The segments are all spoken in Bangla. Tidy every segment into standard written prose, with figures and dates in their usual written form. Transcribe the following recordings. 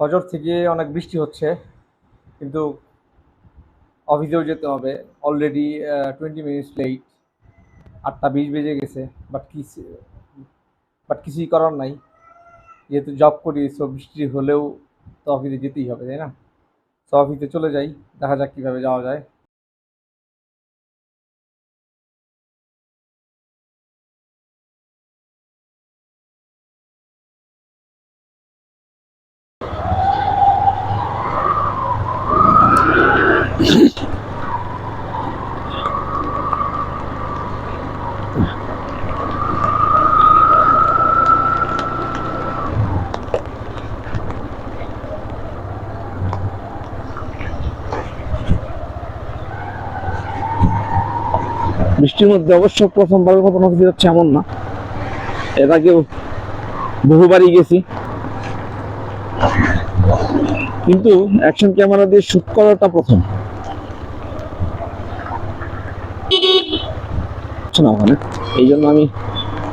ফজর থেকে অনেক বৃষ্টি হচ্ছে, কিন্তু অফিসেও যেতে হবে। অলরেডি 20 মিনিটস লেট, 8টা 20 বেজে গেছে। বাট কি, বাট কিছুই করার নাই, যেহেতু জব করি। সো বৃষ্টি হলেও তো অফিসে যেতেই হবে, তাই না? সো অফিসে চলে যাই, দেখা যাক কিভাবে যাওয়া যায়। বৃষ্টির মধ্যে অবশ্য প্রথমবারের মতন অফিসে যাচ্ছে এমন না, এর আগেও বহুবারই গেছি, কিন্তু অ্যাকশন ক্যামেরা দিয়ে শুট করাটা প্রথম হচ্ছে না ওখানে। এই জন্য আমি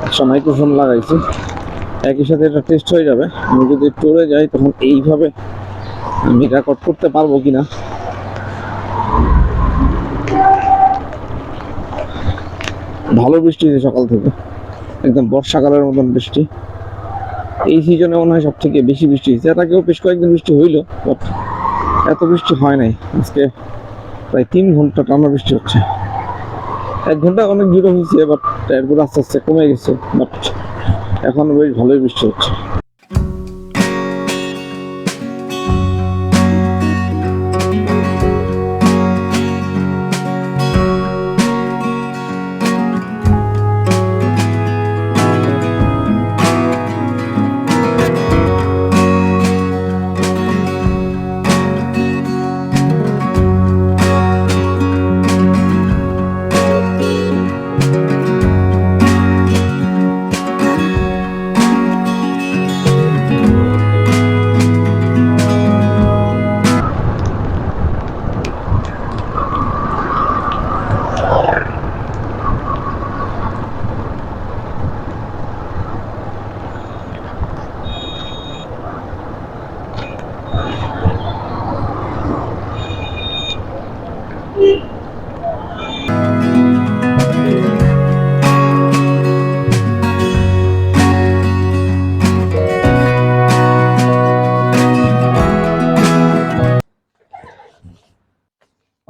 একটা মাইক্রোফোন লাগাইছি, একই সাথে এটা টেস্ট হয়ে যাবে। আমি যদি ট্যুরে যাই তখন এইভাবে আমি রেকর্ড করতে পারবো কিনা। ভালো বৃষ্টি হয়েছে সকাল থেকে, একদম বর্ষাকালের মতন বৃষ্টি। এই সিজনে মনে হয় সব থেকে বেশি বৃষ্টি হয়েছে। এর আগেও বেশ কয়েকদিন বৃষ্টি হইলো, বাট এত বৃষ্টি হয় নাই। আজকে প্রায় 3 ঘন্টা টানা বৃষ্টি হচ্ছে। 1 ঘন্টা অনেক দূরে হয়েছে, বাট এরপর আস্তে আস্তে কমে গেছে। বাট এখন বেশ ভালোই বৃষ্টি হচ্ছে।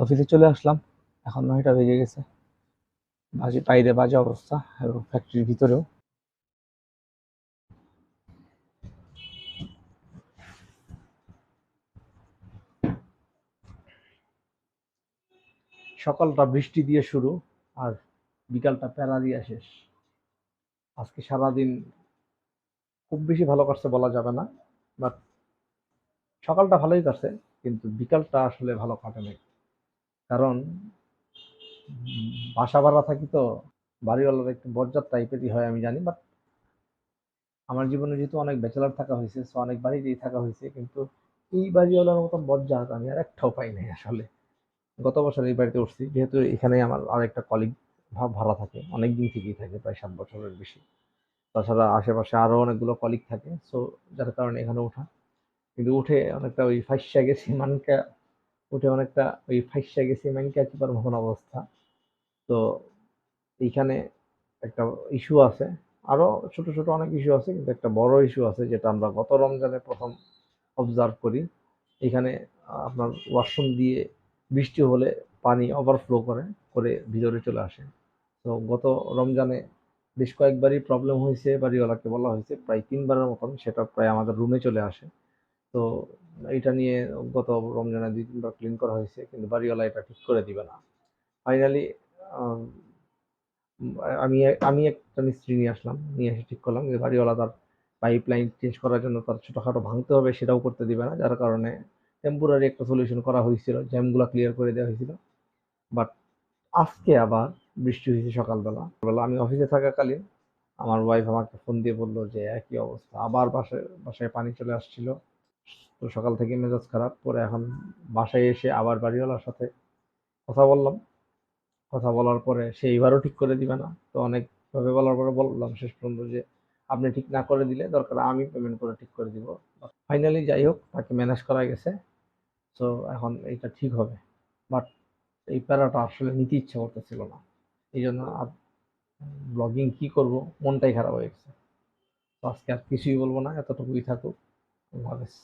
অফিসে চলে আসলাম, এখন 9টা বেজে গেছে। বাইরে বাজে অবস্থা, এবং ফ্যাক্টরির ভিতরেও। সকালটা বৃষ্টি দিয়ে শুরু, আর বিকালটা প্যারা দিয়ে শেষ। আজকে সারাদিন খুব বেশি ভালো কাটছে বলা যাবে না, বাট সকালটা ভালোই কাটছে, কিন্তু বিকালটা আসলে ভালো কাটে নাই। কারণ বাসা ভাড়া থাকি তো, বাড়িওয়ালার একটু বজ্জাত টাইপেরই হয় আমি জানি। বাট আমার জীবনে যেহেতু অনেক ব্যাচেলার থাকা হয়েছে, সো অনেক বাড়িতেই থাকা হয়েছে, কিন্তু এই বাড়িওয়ালার মতন বজ্জাত আমি আর একটাও পাই নাই আসলে। গত বছর এই বাড়িতে উঠছি, যেহেতু এখানে আমার আরেকটা কলিগ ভাড়া থাকে, অনেক দিন থেকেই থাকে, প্রায় 7 বছরের বেশি। তাছাড়া আশেপাশে আরো অনেকগুলো কলিগ থাকে, সো যার কারণে এখানে ওঠা। কিন্তু উঠে অনেকটা ওই ফাইসা গেছি মানকা, উঠে অনেকটা ওই ফাইসা গেছি মানকা চিপার মতন অবস্থা। তো এইখানে একটা ইস্যু আছে, আরো ছোট ছোট অনেক ইস্যু আছে, কিন্তু একটা বড় ইস্যু আছে যেটা আমরা গত রমজানে প্রথম অবজার্ভ করি। এখানে আপনার ওয়াশরুম দিয়ে বৃষ্টি হলে পানি ওভারফ্লো করে করে ভিতরে চলে আসে। তো গত রমজানে বেশ কয়েকবারই প্রবলেম হয়েছে, বাড়িওয়ালাকে বলা হয়েছে প্রায় 3বারের মতন, সেটা প্রায় আমাদের রুমে চলে আসে। তো এটা নিয়ে গত রমজানে 2-3বার ক্লিন করা হয়েছে, কিন্তু বাড়িওয়ালা এটা ঠিক করে দিবে না। ফাইনালি আমি আমি একটা মিস্ত্রি নিয়ে আসলাম, নিয়ে এসে ঠিক করলাম যে বাড়িওয়ালা তার পাইপ লাইন চেঞ্জ করার জন্য তার ছোটখাটো ভাঙতে হবে, সেটাও করতে দিবে না। যার কারণে টেম্পোরারি একটা সলিউশন করা হয়েছিল, জ্যামগুলো ক্লিয়ার করে দেওয়া হয়েছিল। বাট আজকে আবার বৃষ্টি হয়েছে সকালবেলা বেলা, আমি অফিসে থাকাকালীন আমার ওয়াইফ আমাকে ফোন দিয়ে বললো যে একই অবস্থা, আবার বাসায় বাসায় পানি চলে আসছিল। তো সকাল থেকে মেজাজ খারাপ, পরে এখন বাসায় এসে আবার বাড়িওয়ালার সাথে কথা বললাম। কথা বলার পরে সে এবারও ঠিক করে দিবে না। তো অনেকভাবে বলার পরে বললাম শেষ পর্যন্ত যে আপনি ঠিক না করে দিলে দরকার আমি পেমেন্ট করে ঠিক করে দিব। ফাইনালি যাই হোক তাকে ম্যানেজ করা গেছে। সো এখন এটা ঠিক হবে। বাট এই প্যারাটা আসলে নিতে ইচ্ছা করতেছিল না। এই জন্য ব্লগিং কি করব মনটাই খারাপ হয়ে গেছে। তো আজকে আর কিছুই বলবো না, এতটুকুই থাকুক। আল্লাহ হাফেজ।